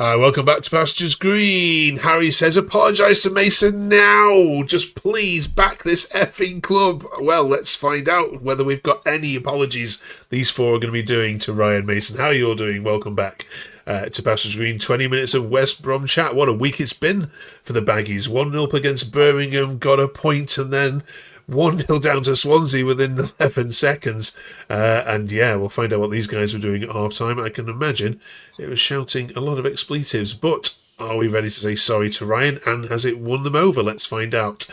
Welcome back to Pastures Green. Harry says, apologise to Mason now. Just please back this effing club. Well, let's find out whether we've got any apologies these four are going to be doing to Ryan Mason. How are you all doing? Welcome back to Pastures Green. 20 minutes of West Brom chat. What a week it's been for the Baggies. 1-0 up against Birmingham, got a point, and then 1-0 down to Swansea within 11 seconds. We'll find out what these guys were doing at half-time. I can imagine it was shouting a lot of expletives. But are we ready to say sorry to Ryan? And has it won them over? Let's find out.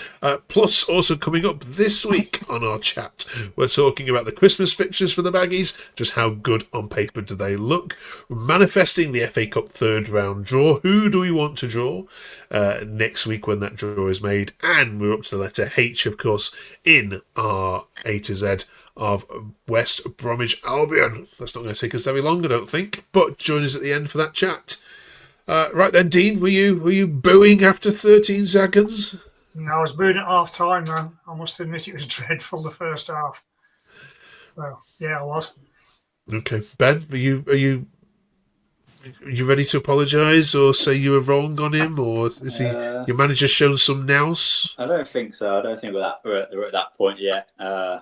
Plus, also coming up this week on our chat, we're talking about the Christmas fixtures for the Baggies. Just how good on paper do they look? Manifesting the FA Cup third round draw. Who do we want to draw next week when that draw is made? And we're up to the letter H, of course, in our A to Z of West Bromwich Albion. That's not going to take us very long, I don't think. But join us at the end for that chat. Right then, Dean, were you booing after 13 seconds? No, I was booing at half time, man. I must admit it was dreadful the first half. So yeah, I was. Okay, Ben, are you ready to apologise or say you were wrong on him, or is your manager shown some nous? I don't think so. I don't think we're at that point yet. I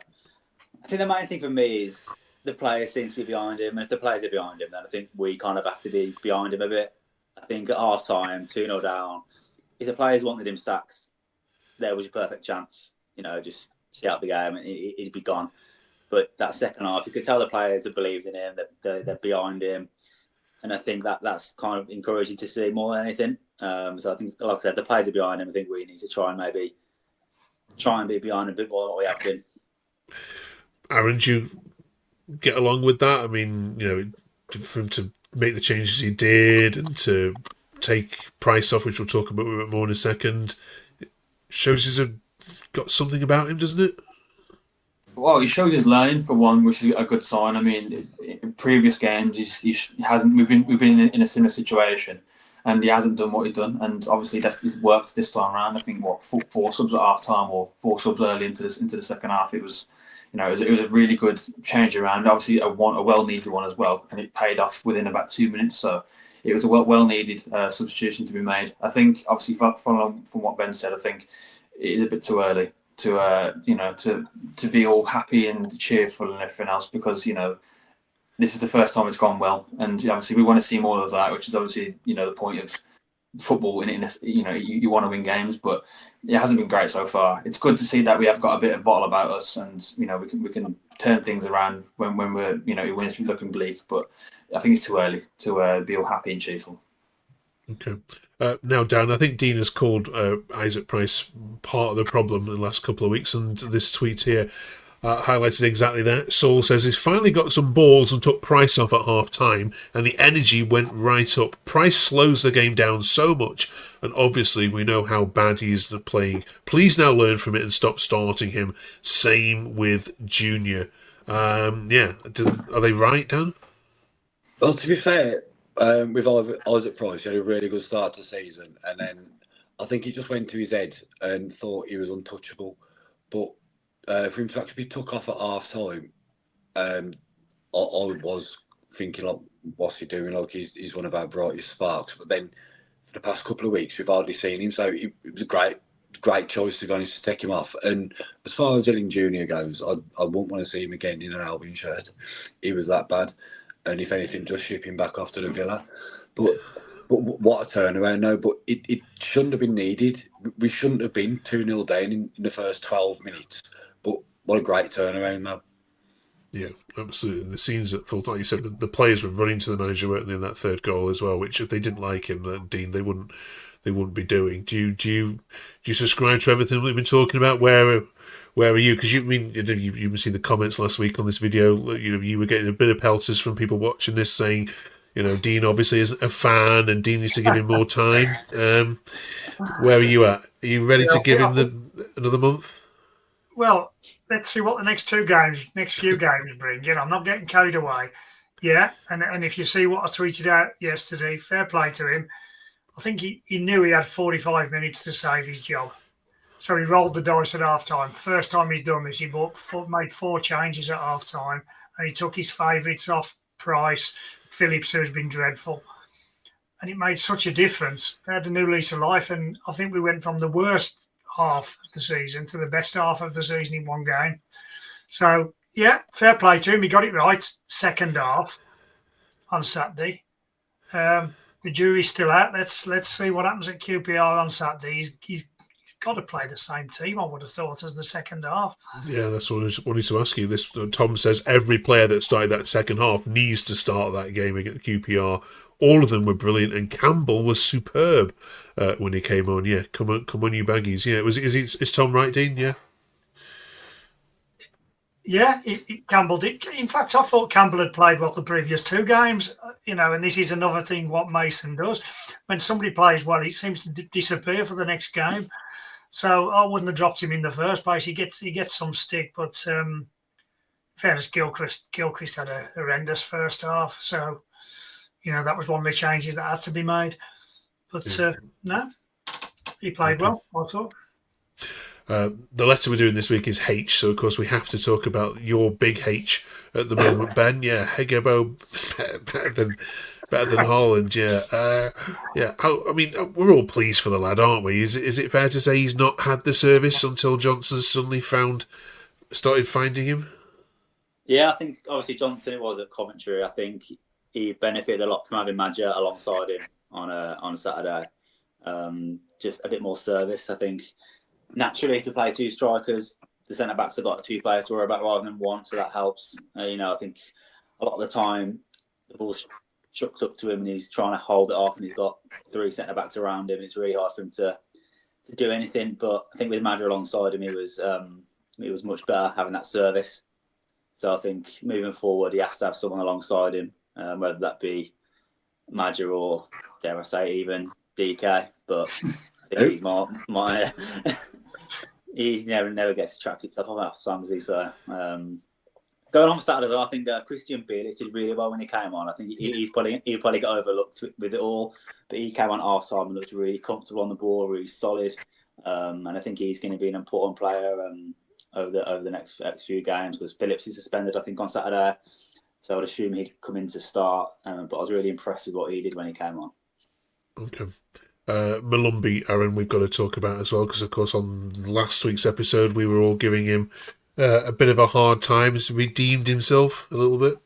think the main thing for me is the players seem to be behind him, and if the players are behind him, then I think we kind of have to be behind him a bit. I think at half time, 2-0 down, if the players wanted him sacked, there was a perfect chance, just see out the game and he'd be gone. But that second half, you could tell the players have believed in him, that they're behind him. And I think that's kind of encouraging to see more than anything. So I think, like I said, the players are behind him. I think we need to try and be behind him a bit more than what we have been. Aaron, do you get along with that? I mean, for him to make the changes he did and to take Price off, which we'll talk about a bit more in a second, it shows he's got something about him, doesn't it? Well, he shows his learning for one, which is a good sign. I mean, in previous games, he hasn't. We've been in a similar situation, and he hasn't done what he's done. And obviously, it's worked this time around. I think four subs at half time or 4 subs early into the second half. It was a really good change around. Obviously, a well-needed one as well, and it paid off within about 2 minutes. So it was a well-needed substitution to be made. I think, obviously, from what Ben said, I think it is a bit too early to be all happy and cheerful and everything else, because this is the first time it's gone well, and obviously we want to see more of that, which is obviously the point of football. You want to win games, but it hasn't been great so far. It's good to see that we have got a bit of bottle about us, and we can turn things around when we're when it's looking bleak. But I think it's too early to be all happy and cheerful. Okay. Now, Dan, I think Dean has called Isaac Price part of the problem in the last couple of weeks, and this tweet here highlighted exactly that. Saul says he's finally got some balls and took Price off at half-time, and the energy went right up. Price slows the game down so much, and obviously we know how bad he is at playing. Please now learn from it and stop starting him. Same with Junior. Are they right, Dan? Well, to be fair, with Isaac Price, he had a really good start to the season, and then I think he just went to his head and thought he was untouchable. But for him to actually be took off at half time, I was thinking, like, what's he doing? Like, he's one of our brightest sparks. But then for the past couple of weeks, we've hardly seen him, so it was a great choice to go and to take him off. And as far as Illing Junior goes, I wouldn't want to see him again in an Albion shirt. He was that bad. And if anything, just ship him back off to the Villa. But what a turnaround now. But it shouldn't have been needed. We shouldn't have been 2-0 down in the first 12 minutes. But what a great turnaround now. Yeah, absolutely. The scenes at full time, you said the players were running to the manager, weren't they, in that third goal as well, which if they didn't like him, then Dean, they wouldn't be doing. Do you subscribe to everything we've been talking about? Where are you? Because you've seen the comments last week on this video. You were getting a bit of pelters from people watching this saying, Dean obviously isn't a fan, and Dean needs to give him more time. Where are you at? Are you ready to give him another month? Well, let's see what the next few games bring. I'm not getting carried away. Yeah, and if you see what I tweeted out yesterday, fair play to him. I think he knew he had 45 minutes to save his job. So he rolled the dice at half-time. First time he's done this, he made 4 changes at half-time, and he took his favourites off, Price, Phillips, who's been dreadful. and it made such a difference. They had a new lease of life, and I think we went from the worst half of the season to the best half of the season in one game. So, yeah, fair play to him. He got it right second half on Saturday. The jury's still out. Let's see what happens at QPR on Saturday. He's got to play the same team, I would have thought, as the second half. Yeah, that's what I wanted to ask you. This Tom says every player that started that second half needs to start that game against QPR. All of them were brilliant, and Campbell was superb when he came on. Yeah, come on, you baggies. Yeah, is Tom right, Dean? Yeah. Yeah, Campbell did. In fact, I thought Campbell had played well the previous two games, and this is another thing what Mason does. When somebody plays well, he seems to disappear for the next game. So I wouldn't have dropped him in the first place. He gets some stick, but fairness, Gilchrist had a horrendous first half. So, that was one of the changes that had to be made. But no, he played well, I thought. The letter we're doing this week is H, so of course we have to talk about your big H at the moment, Ben. Yeah, Hegebo better than Haaland. Yeah, yeah. I mean, we're all pleased for the lad, aren't we? Is it fair to say he's not had the service until Johnson suddenly started finding him? Yeah, I think obviously Johnson, it was at Coventry. I think he benefited a lot from having Madger alongside him on a Saturday. Just a bit more service, I think. Naturally, to play two strikers, the centre backs have got two players to worry about rather than one, so that helps. I think a lot of the time the ball's chucked up to him and he's trying to hold it off, and he's got three centre backs around him. It's really hard for him to do anything. But I think with Madger alongside him, he was much better having that service. So I think moving forward, he has to have someone alongside him, whether that be Madger or, dare I say, even DK. But I think he's my he never gets attracted to off Swansea. So going on Saturday, I think Christian Bielik did really well when he came on. I think he probably got overlooked with it all, but he came on half time and looked really comfortable on the ball, really solid. And I think he's going to be an important player over the next few games, because Phillips is suspended, I think, on Saturday. So I would assume he'd come in to start. But I was really impressed with what he did when he came on. Okay. Malumbi, Aaron, we've got to talk about as well, because of course on last week's episode we were all giving him a bit of a hard time. He's redeemed himself a little bit.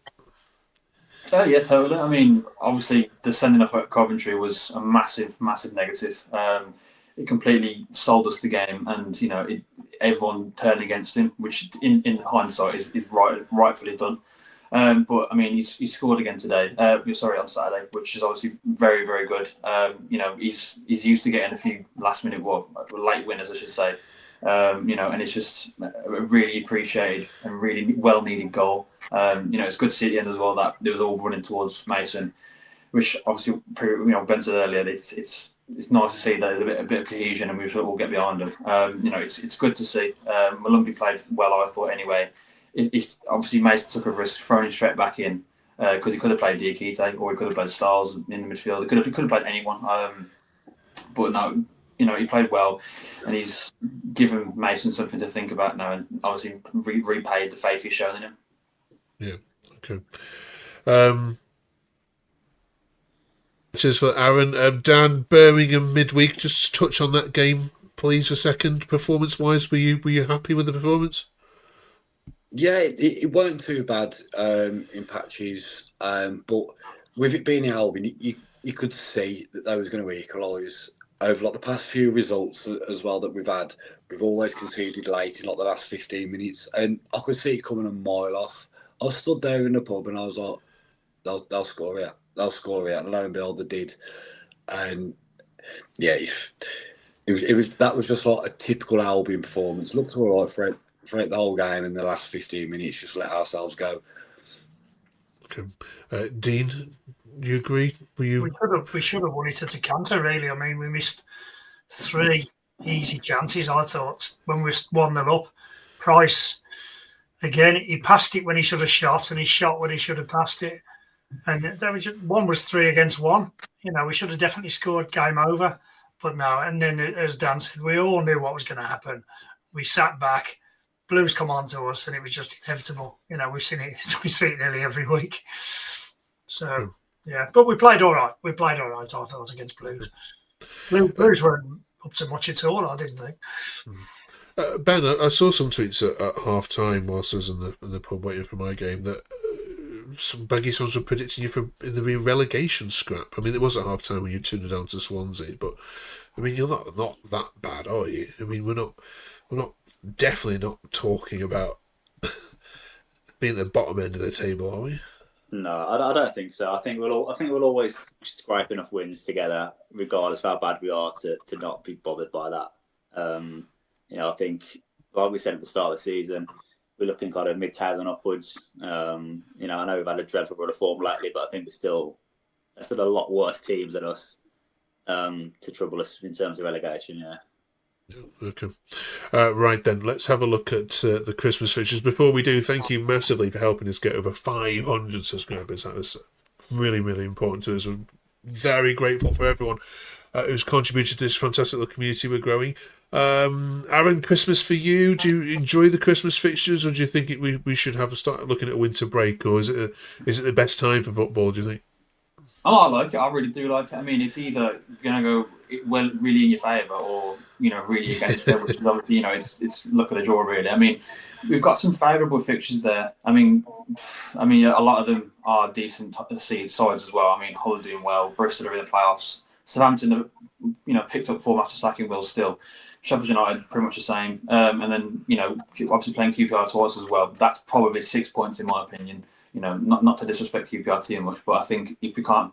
Yeah, totally. I mean, obviously the sending off at Coventry was a massive negative. It completely sold us the game, and everyone turned against him, which in hindsight is rightfully done. But I mean, he scored again today. On Saturday, which is obviously very, very good. He's used to getting a few late winners, I should say. And it's just a really appreciated and really well needed goal. It's good to see at the end as well that it was all running towards Mason, which obviously, Ben said earlier, it's nice to see that there's a bit of cohesion and we should all get behind him. It's good to see. Malumbi played well, I thought, anyway. It's obviously Mason took a risk throwing him straight back in because he could have played Diakite or he could have played Styles in the midfield. He could have played anyone. But no, he played well, and he's given Mason something to think about now, and obviously repaid the faith he's shown in him. Yeah. Okay. Cheers for Aaron. Dan, Birmingham midweek. Just touch on that game, please, for a second. Performance-wise, were you happy with the performance? Yeah, it weren't too bad in patches, but with it being Albion, you could see that they was going to equalise over the past few results as well that we've had. We've always conceded late in the last 15 minutes, and I could see it coming a mile off. I stood there in the pub and I was like, they'll score here. They'll score here. And lo and behold, they did. And yeah, that was just like a typical Albion performance. Looked all right for the whole game, in the last 15 minutes, just let ourselves go. Okay. Dean, do you agree? We should have won it at a canter, really. I mean, we missed 3 easy chances, I thought, when we were 1-0 up. Price, again, he passed it when he should have shot, and he shot when he should have passed it. And one was 3 against 1. We should have definitely scored, game over. But no, and then as Dan said, we all knew what was going to happen. We sat back. Blues come on to us, and it was just inevitable. We see it nearly every week. So Yeah, but we played all right. I thought, against Blues. Blues weren't up to much at all, I didn't think. Ben, I saw some tweets at half time whilst I was in the pub waiting for my game that some baggy ones were predicting you for in the relegation scrap. I mean, it was at half time when you tuned it down to Swansea, but I mean, you're not that bad, are you? I mean, we're not definitely not talking about being at the bottom end of the table, are we? No, I don't think so. I think we'll always scrape enough wins together, regardless of how bad we are, to not be bothered by that. I think, like we said at the start of the season, we're looking kind of mid-table and upwards. I know we've had a dreadful run of form lately, but I think there's still a lot worse teams than us to trouble us in terms of relegation. Yeah. Okay. Right then, let's have a look at the Christmas fixtures. Before we do, thank you massively for helping us get over 500 subscribers. That was really, really important to us. We're very grateful for everyone who's contributed to this fantastic little community we're growing. Aaron, Christmas for you. Do you enjoy the Christmas fixtures, or do you think we should have a start looking at a winter break, or is it the best time for football, do you think? Oh, I like it. I really do like it. I mean, it's either going to go really in your favour or, really against you, which is obviously, it's luck of the draw, really. I mean, we've got some favourable fixtures there. I mean, a lot of them are decent seed sides as well. I mean, Hull are doing well. Bristol are in the playoffs. Southampton have, picked up form after sacking Will still. Sheffield United, pretty much the same. And then, obviously playing QPR twice as well. That's probably 6 points in my opinion. Not to disrespect QPR too much, but I think if we can't,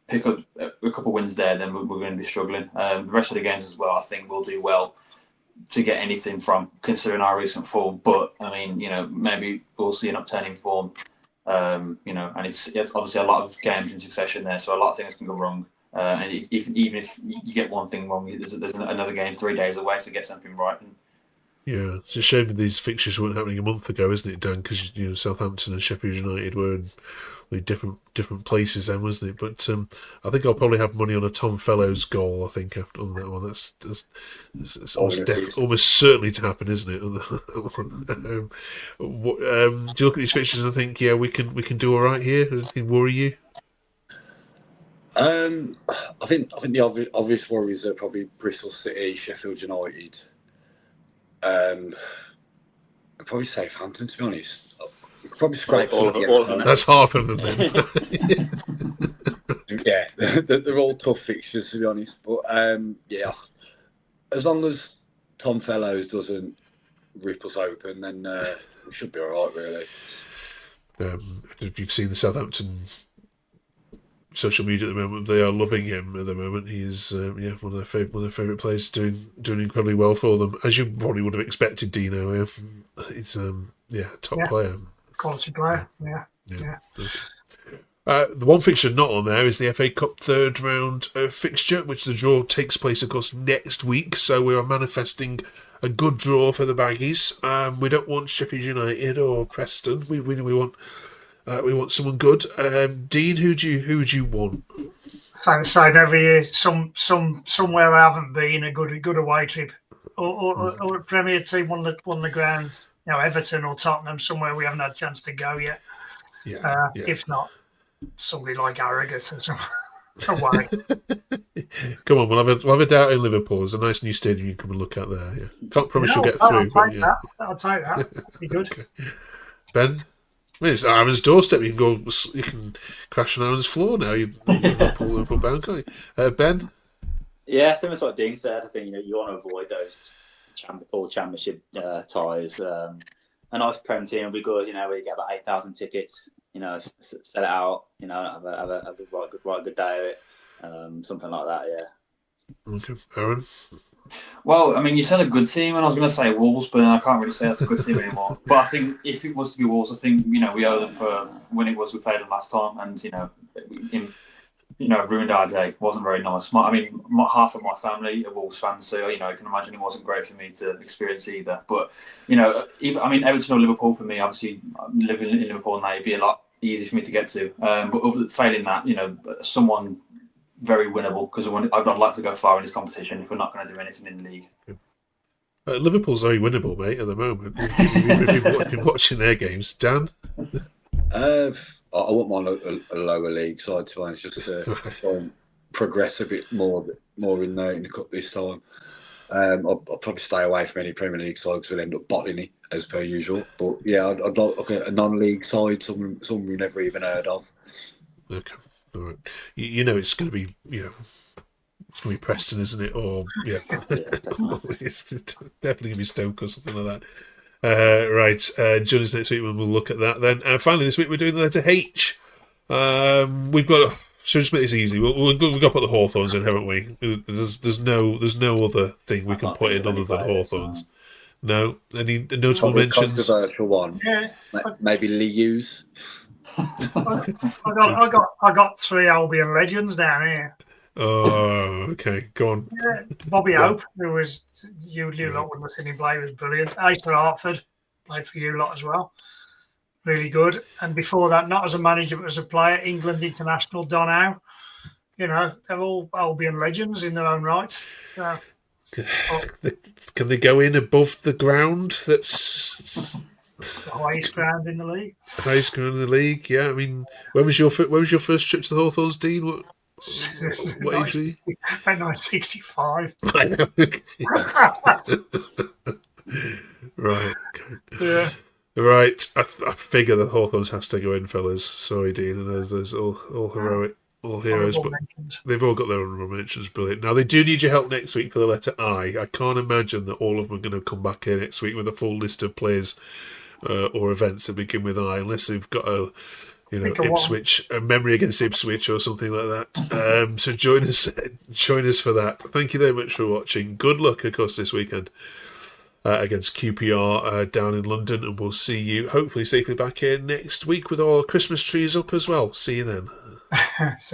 pick up a couple of wins there, then we're going to be struggling. The rest of the games as well, I think we'll do well to get anything from, considering our recent form. But I mean, maybe we'll see an upturning form. And it's obviously a lot of games in succession there, so a lot of things can go wrong. And even if you get one thing wrong, there's another game 3 days away to get something right. Yeah, it's a shame that these fixtures weren't happening a month ago, isn't it, Dan? Because Southampton and Sheffield United were in really different places then, wasn't it? But I think I'll probably have money on a Tom Fellows goal. I think after on that one, that's almost certainly to happen, isn't it? Do you look at these fixtures and think, yeah, we can do all right here? Does anything worry you? I think the obvious worries are probably Bristol City, Sheffield United. I'd probably Southampton, to be honest. Probably scrape all of them. That's half of them then. Yeah, they're all tough fixtures, to be honest. But yeah, as long as Tom Fellows doesn't rip us open, then we should be all right, really. If you've seen the Southampton social media at the moment, they are loving him at the moment. He is one of their favourite players, doing incredibly well for them, as you probably would have expected. Dino, he's top player, quality player. Yeah. The one fixture not on there is the FA Cup third round fixture, which the draw takes place, of course, next week. So we are manifesting a good draw for the Baggies. We don't want Sheffield United or Preston. We want. We want someone good. Dean, who would you want? Same every year. Somewhere I haven't been, a good away trip, or a Premier team won the grounds. Everton or Tottenham, somewhere we haven't had a chance to go yet. Yeah. If not, somebody like Harrogate or something. Away. Come on, we'll have a doubt in Liverpool. There's a nice new stadium you can come and look at there. Yeah. Can't promise you'll get through. I'll take that. Be good. Okay. Ben? I mean, it's Aaron's doorstep. You can crash on Aaron's floor now. You pull Liverpool bound, can't you? Ben? Yeah, similar to what Dean said. I think you want to avoid those all championship ties. A nice Prem team will be good. Where you get about 8,000 tickets. Set it out. Have a right good day of it. Something like that. Yeah. Okay, Aaron. Well, I mean, you said a good team, and I was going to say Wolves, but I can't really say that's a good team anymore. But I think if it was to be Wolves, I think we owe them for when we played them last time, and ruined our day. It wasn't very nice. Half of my family are Wolves fans, so I can imagine it wasn't great for me to experience either. But Everton or Liverpool for me, obviously living in Liverpool now, it'd be a lot easier for me to get to. But failing that, someone very winnable, because I'd like to go far in this competition if we're not going to do anything in the league. Liverpool's very winnable, mate, at the moment. We've been watching their games. Dan? I want a lower league side to be honest, just to try and progress a bit more in the cup this time. I'll probably stay away from any Premier League side because we'll end up bottling it as per usual. But yeah, I'd like a non-league side, someone we've never even heard of. Okay, all right. You know it's going to be it's going to be Preston, isn't it? Or yeah, it's definitely going to be Stoke or something like that. Right, join us next week when we'll look at that. Then finally this week we're doing the letter H. We've got. So just make this easy. We've got to put the Hawthorns in, haven't we? There's no other thing we can put in other than Hawthorns. No, any notable Probably mentions? Controversial one. Yeah, Maybe Lee Hughes. I got 3 Albion legends down here. Oh, okay. Go on. Yeah, Bobby Hope, who was you lot wouldn't have seen him play, was brilliant. Ace Hartford played for you lot as well. Really good. And before that, not as a manager, but as a player, England international Don Howe. You know, they're all Albion legends in their own right. So, Can they go in above the ground? That's the highest ground in the league. highest ground in the league. Yeah, I mean, when was your first trip to the Hawthorns, Dean? What age were you? About 1965. I know. Right. Okay. Yeah. Right, I figure the Hawthorns has to go in, fellas. Sorry, Dean, and there's all heroic, all heroes, but they've all got their honourable mentions. Brilliant. Now they do need your help next week for the letter I. I can't imagine that all of them are going to come back here next week with a full list of players or events that begin with I, unless they've got a Ipswich, a memory against Ipswich or something like that. So join us for that. Thank you very much for watching. Good luck, of course, this weekend. Against QPR down in London, and we'll see you hopefully safely back here next week with all our Christmas trees up as well. See you then. See